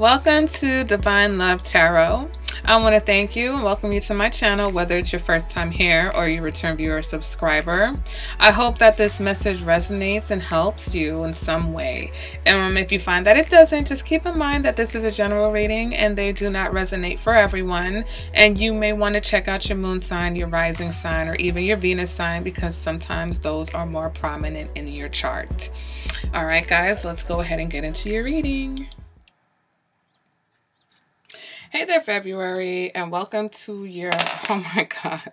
Welcome to Divine Love Tarot. I want to thank you and welcome you to my channel, whether it's your first time here or you return viewer or subscriber. I hope that this message resonates and helps you in some way. If you find that it doesn't, just keep in mind that this is a general reading and they do not resonate for everyone. And you may want to check out your moon sign, your rising sign, or even your Venus sign, because sometimes those are more prominent in your chart. All right, guys, let's go ahead and get into your reading. Hey there, February, and welcome to your, oh my God.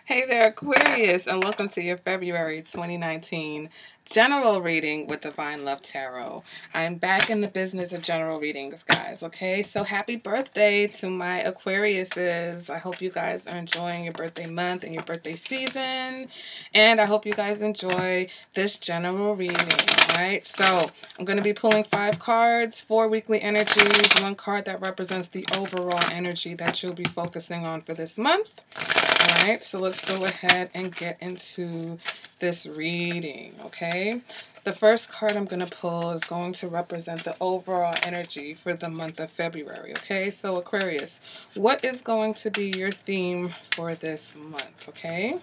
Hey there, Aquarius, and welcome to your February 2019 general reading with Divine Love Tarot. I'm back in the business of general readings, guys, okay? So happy birthday to my Aquariuses. I hope you guys are enjoying your birthday month and your birthday season, and I hope you guys enjoy this general reading, all right? So I'm going to be pulling 5 cards, 4 weekly energies, 1 card that represents the overall energy that you'll be focusing on for this month. All right, so let's go ahead and get into this reading, okay? The first card I'm going to pull is going to represent the overall energy for the month of February, okay? So Aquarius, what is going to be your theme for this month, okay?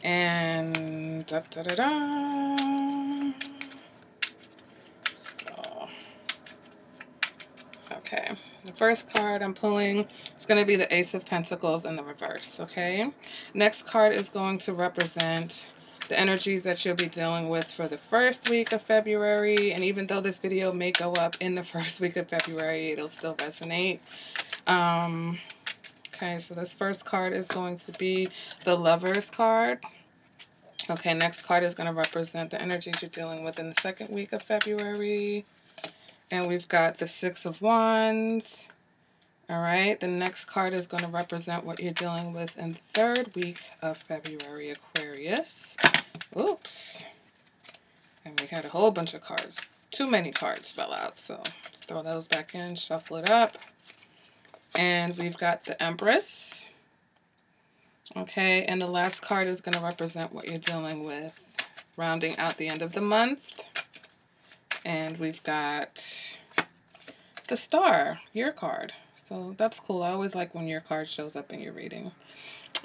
And okay, the first card I'm pulling is going to be the Ace of Pentacles in the reverse, okay? Next card is going to represent the energies that you'll be dealing with for the first week of February. And even though this video may go up in the first week of February, it'll still resonate. Okay, so this first card is going to be the Lovers card. Okay, next card is going to represent the energies you're dealing with in the second week of February. And we've got the Six of Wands. All right, the next card is going to represent what you're dealing with in the third week of February, Aquarius. Oops. And we had a whole bunch of cards. Too many cards fell out, so let's throw those back in, shuffle it up. And we've got the Empress. Okay, and the last card is going to represent what you're dealing with, rounding out the end of the month. And we've got the Star, your card. So that's cool. I always like when your card shows up in your reading.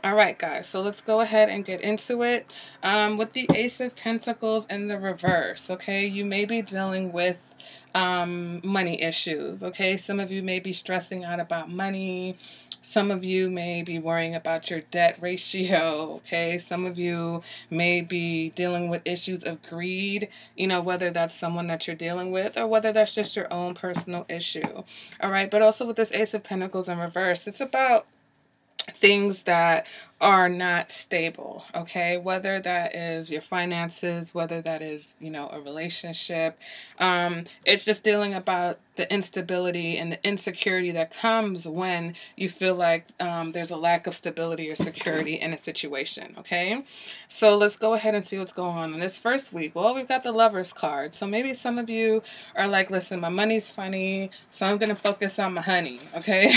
All right, guys. So let's go ahead and get into it. With the Ace of Pentacles in the reverse, okay, you may be dealing with money issues, okay? Some of you may be stressing out about money. Some of you may be worrying about your debt ratio, okay? Some of you may be dealing with issues of greed, you know, whether that's someone that you're dealing with or whether that's just your own personal issue, all right? But also with this Ace of Pentacles in reverse, it's about things that are not stable, okay? Whether that is your finances, whether that is, you know, a relationship. It's just dealing about the instability and the insecurity that comes when you feel like there's a lack of stability or security in a situation, okay? So let's go ahead and see what's going on in this first week. Well, we've got the Lovers card. So maybe some of you are like, listen, my money's funny, so I'm going to focus on my honey, okay?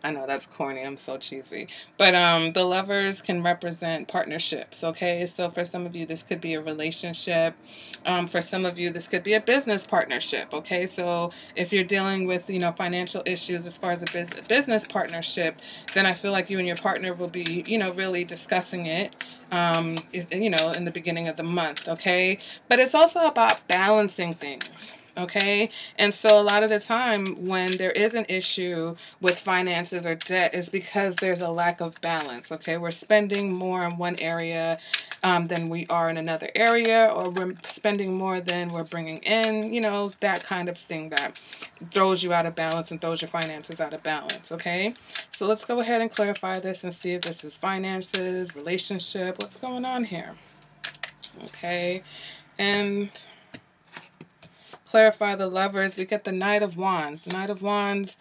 I know that's corny. I'm so cheesy. But the Lovers can represent partnerships, okay? So for some of you, this could be a relationship. For some of you, this could be a business partnership, okay? So if you're dealing with, you know, financial issues as far as a business partnership, then I feel like you and your partner will be, you know, really discussing it, you know, in the beginning of the month, okay? But it's also about balancing things. Okay, and so a lot of the time when there is an issue with finances or debt is because there's a lack of balance. Okay, we're spending more in one area than we are in another area, or we're spending more than we're bringing in, you know, that kind of thing that throws you out of balance and throws your finances out of balance. Okay, so let's go ahead and clarify this and see if this is finances, relationship, what's going on here. Okay, and clarify the Lovers, we get the Knight of Wands. The Knight of Wands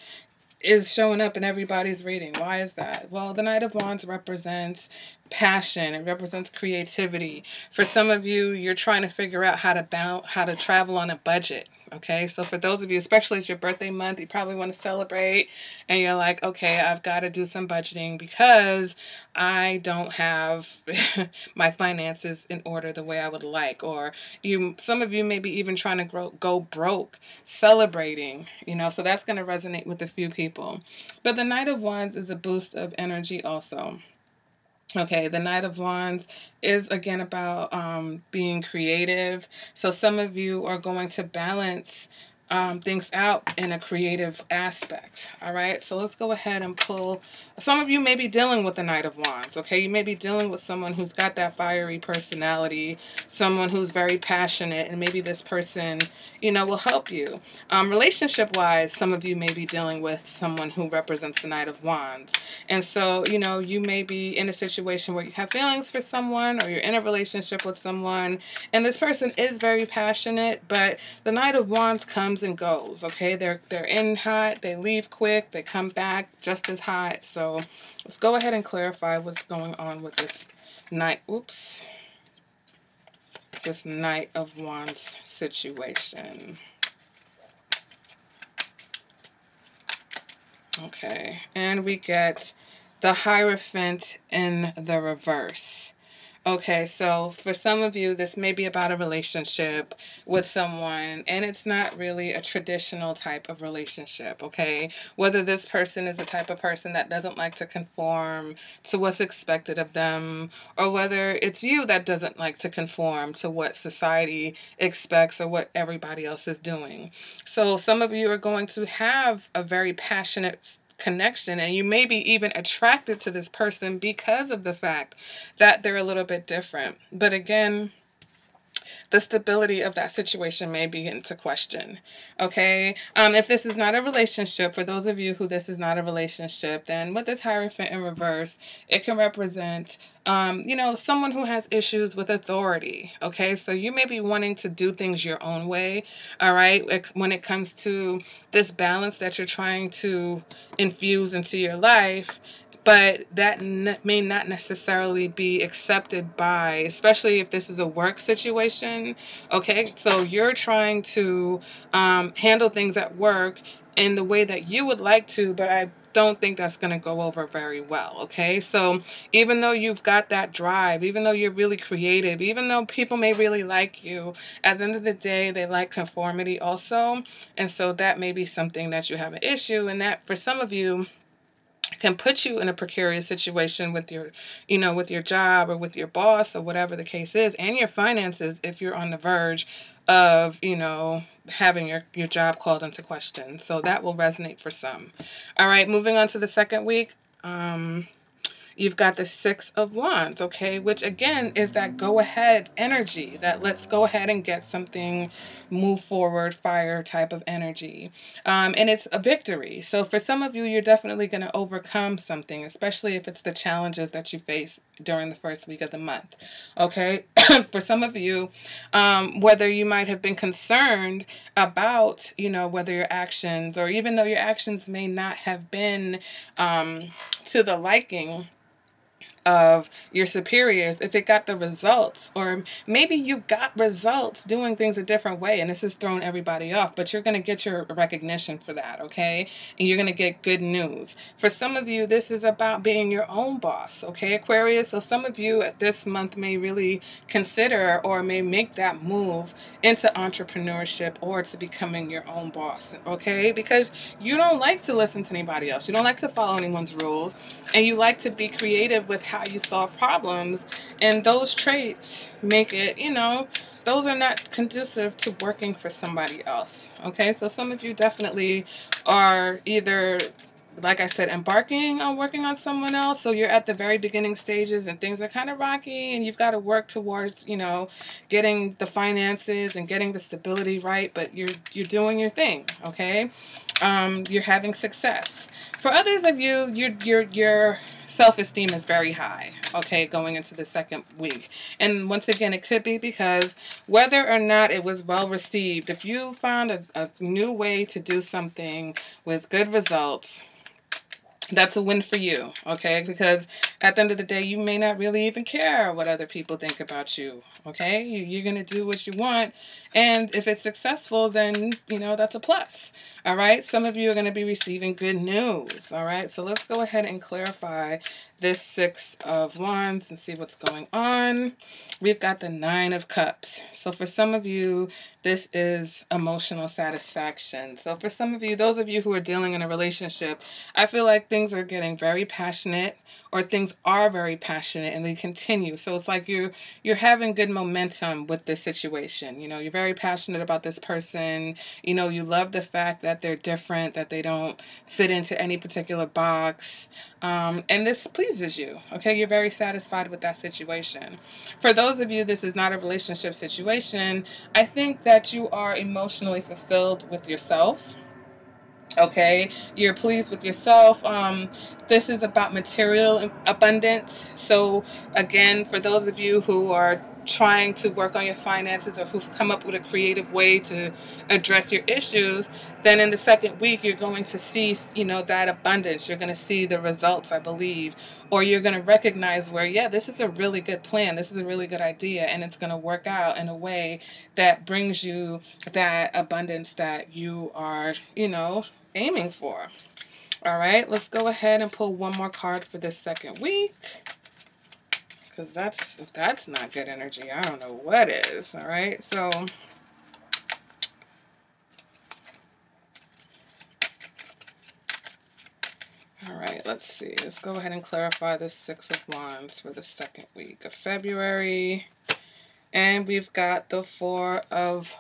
is showing up in everybody's reading. Why is that? Well, the Knight of Wands represents passion. It represents creativity. For some of you, you're trying to figure out how to travel on a budget. Okay, so for those of you, especially it's your birthday month, you probably want to celebrate, and you're like, okay, I've got to do some budgeting because I don't have my finances in order the way I would like. Or some of you may be even trying to go broke, celebrating, so that's going to resonate with a few people. But the Knight of Wands is a boost of energy also. Okay, the Knight of Wands is again about being creative. So some of you are going to balance things out in a creative aspect. All right, so let's go ahead and pull. Some of you may be dealing with the Knight of Wands. Okay, you may be dealing with someone who's got that fiery personality, someone who's very passionate, and maybe this person, will help you. Relationship-wise, some of you may be dealing with someone who represents the Knight of Wands. And so, you may be in a situation where you have feelings for someone, or you're in a relationship with someone, and this person is very passionate, but the Knight of Wands comes and goes. Okay, they're in hot, they leave quick, they come back just as hot. So let's go ahead and clarify what's going on with this this Knight of Wands situation. Okay, and we get the Hierophant in the reverse. Okay, so for some of you, this may be about a relationship with someone, and it's not really a traditional type of relationship, okay? Whether this person is the type of person that doesn't like to conform to what's expected of them, or whether it's you that doesn't like to conform to what society expects or what everybody else is doing. So some of you are going to have a very passionate connection, and you may be even attracted to this person because of the fact that they're a little bit different. But again, the stability of that situation may begin to question. Okay, if this is not a relationship, for those of you who this is not a relationship, then with this Hierophant in reverse, it can represent someone who has issues with authority. Okay, so you may be wanting to do things your own way. All right, when it comes to this balance that you're trying to infuse into your life, but that may not necessarily be accepted by, especially if this is a work situation. Okay, so you're trying to handle things at work in the way that you would like to, but I don't think that's going to go over very well. Okay, so even though you've got that drive, even though you're really creative, even though people may really like you, at the end of the day, they like conformity also. And so that may be something that you have an issue, and that for some of you can put you in a precarious situation with your, with your job or with your boss or whatever the case is, and your finances if you're on the verge of, having your job called into question. So that will resonate for some. All right, moving on to the second week. You've got the Six of Wands, okay, which again is that go ahead energy, that let's go ahead and get something, move forward, fire type of energy. And it's a victory. So for some of you, you're definitely going to overcome something, especially if it's the challenges that you face during the first week of the month. Okay, for some of you, whether you might have been concerned about, whether your actions, or even though your actions may not have been to the liking of your superiors, if it got the results, or maybe you got results doing things a different way and this has thrown everybody off, but you're going to get your recognition for that, okay? And you're going to get good news. For some of you, this is about being your own boss, okay, Aquarius? So some of you this month may really consider or may make that move into entrepreneurship or to becoming your own boss, okay? Because you don't like to listen to anybody else. You don't like to follow anyone's rules, and you like to be creative with how you solve problems, and those traits make it, those are not conducive to working for somebody else. Okay, so some of you definitely are either, like I said, embarking on working on someone else, so you're at the very beginning stages and things are kind of rocky, and you've got to work towards, getting the finances and getting the stability right, but you're doing your thing, okay? You're having success. For others of you, your self-esteem is very high, okay, going into the second week. And once again, it could be because whether or not it was well received, if you found a new way to do something with good results, That's a win for you, okay? Because at the end of the day, you may not really even care what other people think about you, okay? You're going to do what you want, and if it's successful, then, you know, that's a plus, all right? Some of you are going to be receiving good news, all right? So let's go ahead and clarify this Six of Wands and see what's going on. We've got the Nine of Cups. So for some of you, this is emotional satisfaction. So for some of you, those of you who are dealing in a relationship, I feel like things are getting very passionate, or things are very passionate, and they continue. So it's like you're having good momentum with this situation. You know, you're very passionate about this person. You know, you love the fact that they're different, that they don't fit into any particular box. And this pleases you, okay? You're very satisfied with that situation. For those of you, this is not a relationship situation. I think that you are emotionally fulfilled with yourself. Okay, you're pleased with yourself. This is about material abundance. So again, for those of you who are trying to work on your finances, or who've come up with a creative way to address your issues, then in the second week you're going to see, you know, that abundance. You're going to see the results, I believe, or you're going to recognize where, yeah, this is a really good plan, this is a really good idea, and it's going to work out in a way that brings you that abundance that you are, you know, aiming for. All right, let's go ahead and pull one more card for this second week, because if that's not good energy, I don't know what is. All right, so all right, let's see. Let's go ahead and clarify this Six of Wands for the second week of February. And we've got the Four of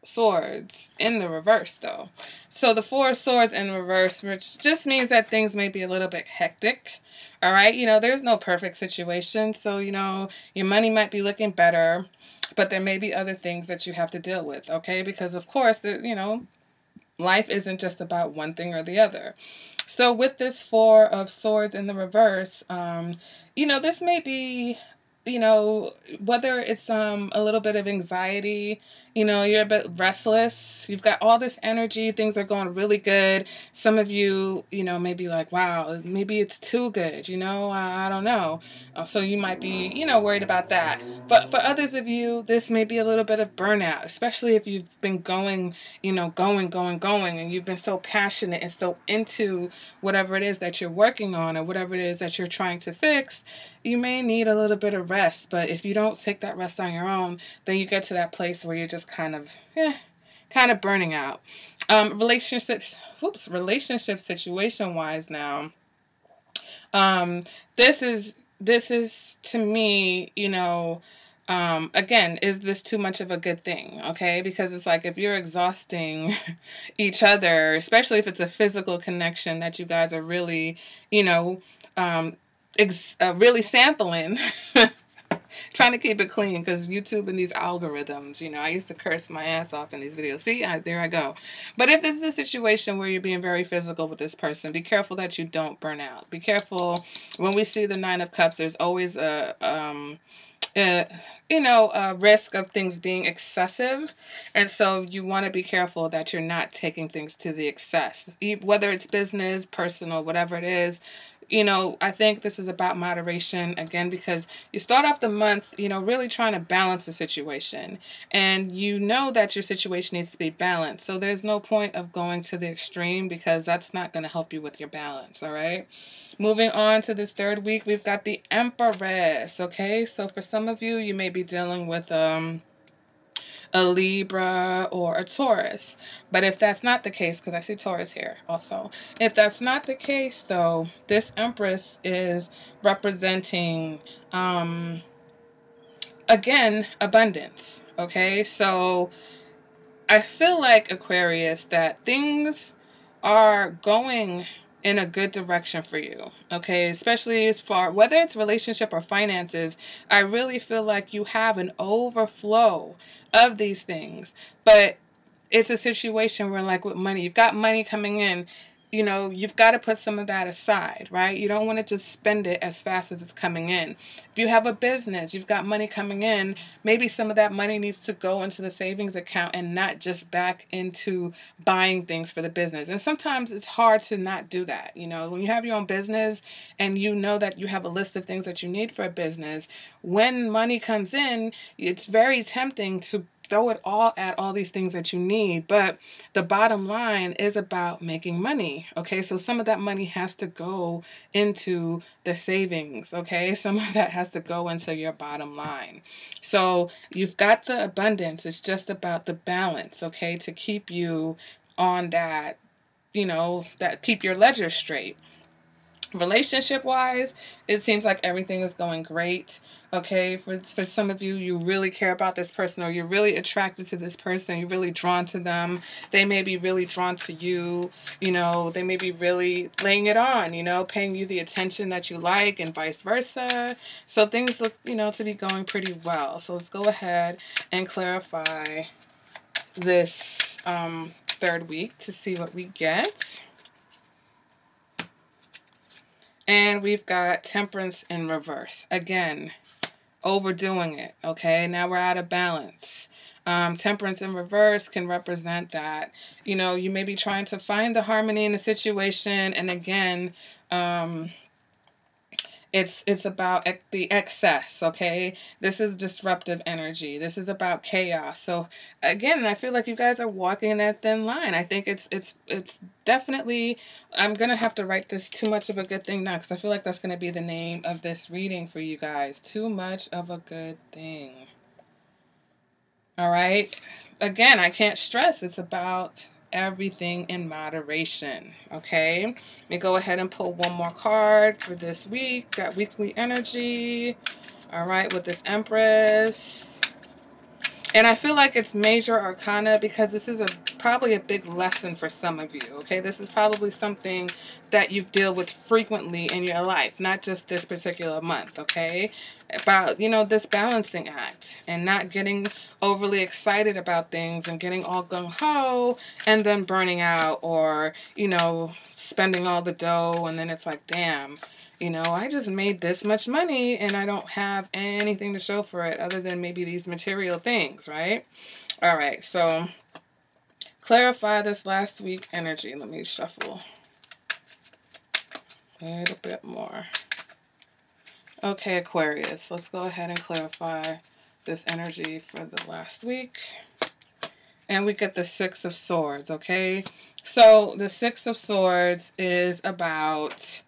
Swords in the reverse, though. So the Four of Swords in reverse, which just means that things may be a little bit hectic. All right, you know, there's no perfect situation. So, you know, your money might be looking better, but there may be other things that you have to deal with, okay? Because, of course, you know, life isn't just about one thing or the other. So with this Four of Swords in the reverse, you know, this may be, you know, whether it's a little bit of anxiety, you know, you're a bit restless, you've got all this energy, things are going really good. Some of you, you know, may be like, wow, maybe it's too good, you know, I don't know. So you might be, you know, worried about that. But for others of you, this may be a little bit of burnout, especially if you've been going, you know, going, and you've been so passionate and so into whatever it is that you're working on, or whatever it is that you're trying to fix. You may need a little bit of rest, but if you don't take that rest on your own, then you get to that place where you're just kind of burning out. Relationship situation wise now, this is to me, you know, again, is this too much of a good thing? Okay, because it's like, if you're exhausting each other, especially if it's a physical connection that you guys are really, you know, really sampling. Trying to keep it clean, because YouTube and these algorithms, you know, I used to curse my ass off in these videos. See, there I go. But if this is a situation where you're being very physical with this person, be careful that you don't burn out. Be careful. When we see the Nine of Cups, there's always a risk of things being excessive. And so you want to be careful that you're not taking things to the excess, whether it's business, personal, whatever it is. You know, I think this is about moderation, again, because you start off the month, you know, really trying to balance the situation. And you know that your situation needs to be balanced. So there's no point of going to the extreme, because that's not going to help you with your balance, all right? Moving on to this third week, we've got the Empress, okay? So for some of you, you may be dealing with a Libra or a Taurus. But if that's not the case, because I see Taurus here also, if that's not the case, though, this Empress is representing, again, abundance, okay? So I feel like, Aquarius, that things are going in a good direction for you, okay? Especially as far, whether it's relationship or finances, I really feel like you have an overflow of these things. But it's a situation where, like with money, you've got money coming in, you know, you've got to put some of that aside, right? You don't want to just spend it as fast as it's coming in. If you have a business, you've got money coming in, maybe some of that money needs to go into the savings account and not just back into buying things for the business. And sometimes it's hard to not do that. You know, when you have your own business and you know that you have a list of things that you need for a business, when money comes in, it's very tempting to throw it all at all these things that you need. But the bottom line is about making money. Okay. So some of that money has to go into the savings. Okay. Some of that has to go into your bottom line. So you've got the abundance. It's just about the balance. Okay. To keep you on that, you know, that keep your ledger straight. Relationship wise, it seems like everything is going great. Okay, for some of you, you really care about this person, or you're really attracted to this person, you're really drawn to them. They may be really drawn to you. You know, they may be really laying it on, you know, paying you the attention that you like, and vice versa. So things look, you know, to be going pretty well. So let's go ahead and clarify this third week to see what we get. And we've got Temperance in reverse. Again, overdoing it, okay? Now we're out of balance. Temperance in reverse can represent that, you know, you may be trying to find the harmony in the situation. And again, it's about the excess, okay? This is disruptive energy. This is about chaos. So again, I feel like you guys are walking that thin line. I think it's definitely, I'm going to have to write this too much of a good thing now, because I feel like that's going to be the name of this reading for you guys. Too much of a good thing. All right. Again, I can't stress. It's about everything in moderation. Okay. Let me go ahead and pull one more card for this week. Got weekly energy. All right. With this Empress. And I feel like it's major arcana, because this is probably a big lesson for some of you, okay? This is probably something that you deal with frequently in your life, not just this particular month, okay? About, you know, this balancing act and not getting overly excited about things and getting all gung-ho and then burning out, or, you know, spending all the dough, and then it's like, damn, you know, I just made this much money and I don't have anything to show for it other than maybe these material things, right? All right, so clarify this last week energy. Let me shuffle a little bit more. Okay, Aquarius, let's go ahead and clarify this energy for the last week. And we get the Six of Swords, okay? So the Six of Swords is about...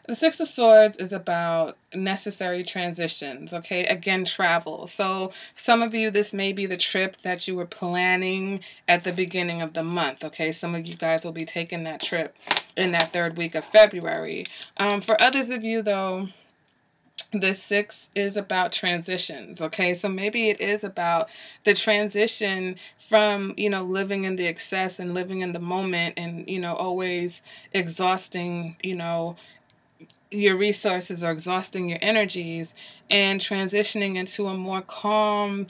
The Six of Swords is about necessary transitions, okay? Again, travel. So some of you, this may be the trip that you were planning at the beginning of the month, okay? Some of you guys will be taking that trip in that third week of February. For others of you, though, this six is about transitions, okay? So maybe it is about the transition from, you know, living in the excess and living in the moment and, you know, always exhausting, you know, your resources or exhausting your energies, and transitioning into a more calm,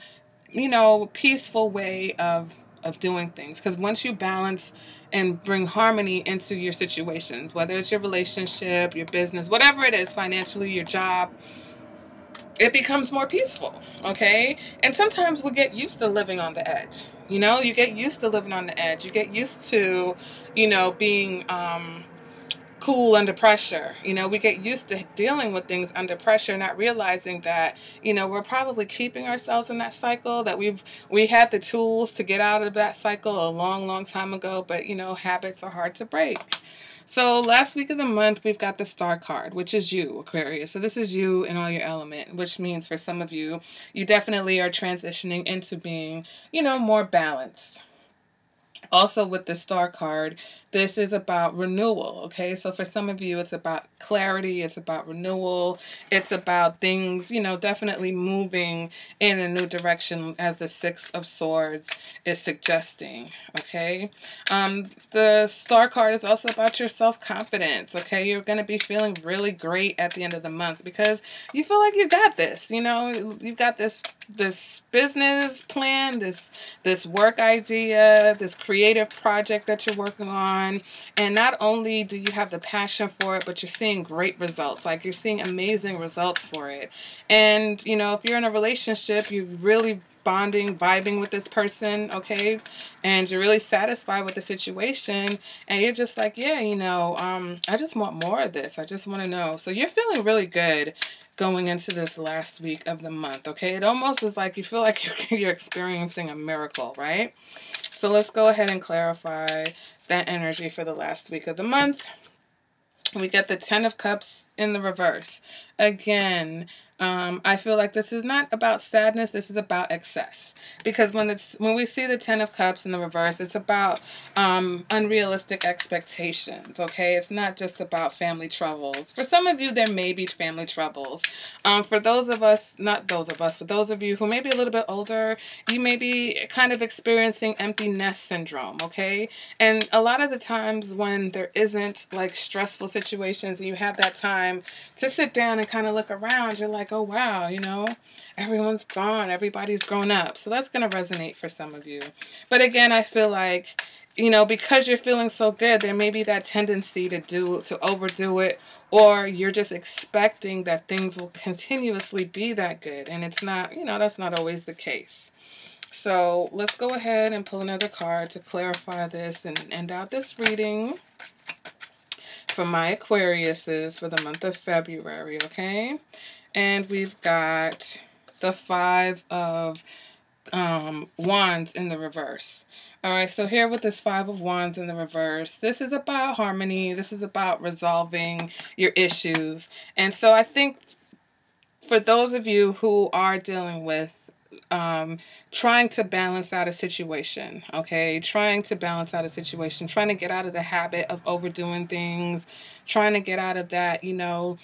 you know, peaceful way of doing things. Because once you balance and bring harmony into your situations, whether it's your relationship, your business, whatever it is, financially, your job, it becomes more peaceful, okay? And sometimes we get used to living on the edge, you know? You get used to living on the edge. You get used to, you know, being cool under pressure. You know, we get used to dealing with things under pressure, not realizing that, you know, we're probably keeping ourselves in that cycle, that we had the tools to get out of that cycle a long time ago, but, you know, habits are hard to break. So last week of the month, we've got the Star card, which is you, Aquarius. So this is you in all your element, which means for some of you, you definitely are transitioning into being, you know, more balanced. Also with the Star card, this is about renewal, okay? So for some of you, it's about clarity, it's about renewal, it's about things, you know, definitely moving in a new direction, as the Six of Swords is suggesting, okay? The Star card is also about your self-confidence, okay? You're going to be feeling really great at the end of the month because you feel like you got this, you know? You've got this business plan, this work idea, this creative creative project that you're working on, and not only do you have the passion for it, but you're seeing great results. Like, you're seeing amazing results for it. And, you know, if you're in a relationship, you're really bonding, vibing with this person, okay, and you're really satisfied with the situation, and you're just like, yeah, you know, I just want more of this. I just want to know. So you're feeling really good going into this last week of the month, okay? It almost is like you feel like you're experiencing a miracle, right? So let's go ahead and clarify that energy for the last week of the month. We get the Ten of Cups in the reverse. Again, I feel like this is not about sadness. This is about excess. Because when we see the Ten of Cups in the reverse, it's about unrealistic expectations, okay? It's not just about family troubles. For some of you, there may be family troubles. For those of us, not those of us, for those of you who may be a little bit older, you may be kind of experiencing empty nest syndrome, okay? And a lot of the times when there isn't like stressful situations and you have that time to sit down and kind of look around, you're like, oh wow, you know, everyone's gone, everybody's grown up. So that's going to resonate for some of you. But again, I feel like, you know, because you're feeling so good, there may be that tendency to overdo it, or you're just expecting that things will continuously be that good. And it's not, you know, that's not always the case. So let's go ahead and pull another card to clarify this and end out this reading for my Aquariuses for the month of February, okay? And we've got the Five of Wands in the reverse. All right, so here with this Five of Wands in the reverse, this is about harmony. This is about resolving your issues. And so I think for those of you who are dealing with trying to balance out a situation, okay? Trying to balance out a situation, trying to get out of the habit of overdoing things, trying to get out of that, you know,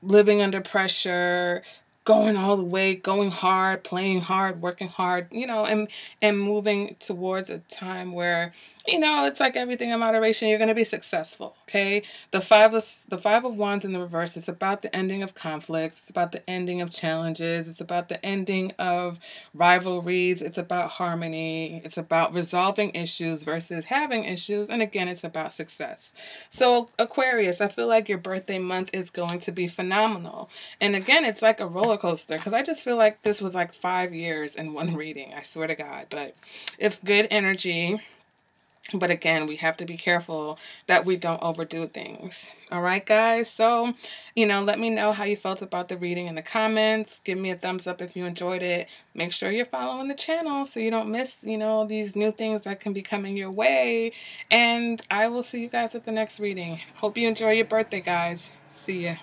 living under pressure, going all the way, going hard, playing hard, working hard, you know, and moving towards a time where, you know, it's like everything in moderation, you're going to be successful, okay? The Five of Wands in the reverse, it's about the ending of conflicts, it's about the ending of challenges, it's about the ending of rivalries, it's about harmony, it's about resolving issues versus having issues, and again, it's about success. So Aquarius, I feel like your birthday month is going to be phenomenal. And again, it's like a roller coaster, because I just feel like this was like 5 years in one reading, I swear to God. But it's good energy. But again, we have to be careful that we don't overdo things. All right, guys? So, you know, let me know how you felt about the reading in the comments. Give me a thumbs up if you enjoyed it. Make sure you're following the channel so you don't miss, you know, these new things that can be coming your way. And I will see you guys at the next reading. Hope you enjoy your birthday, guys. See ya.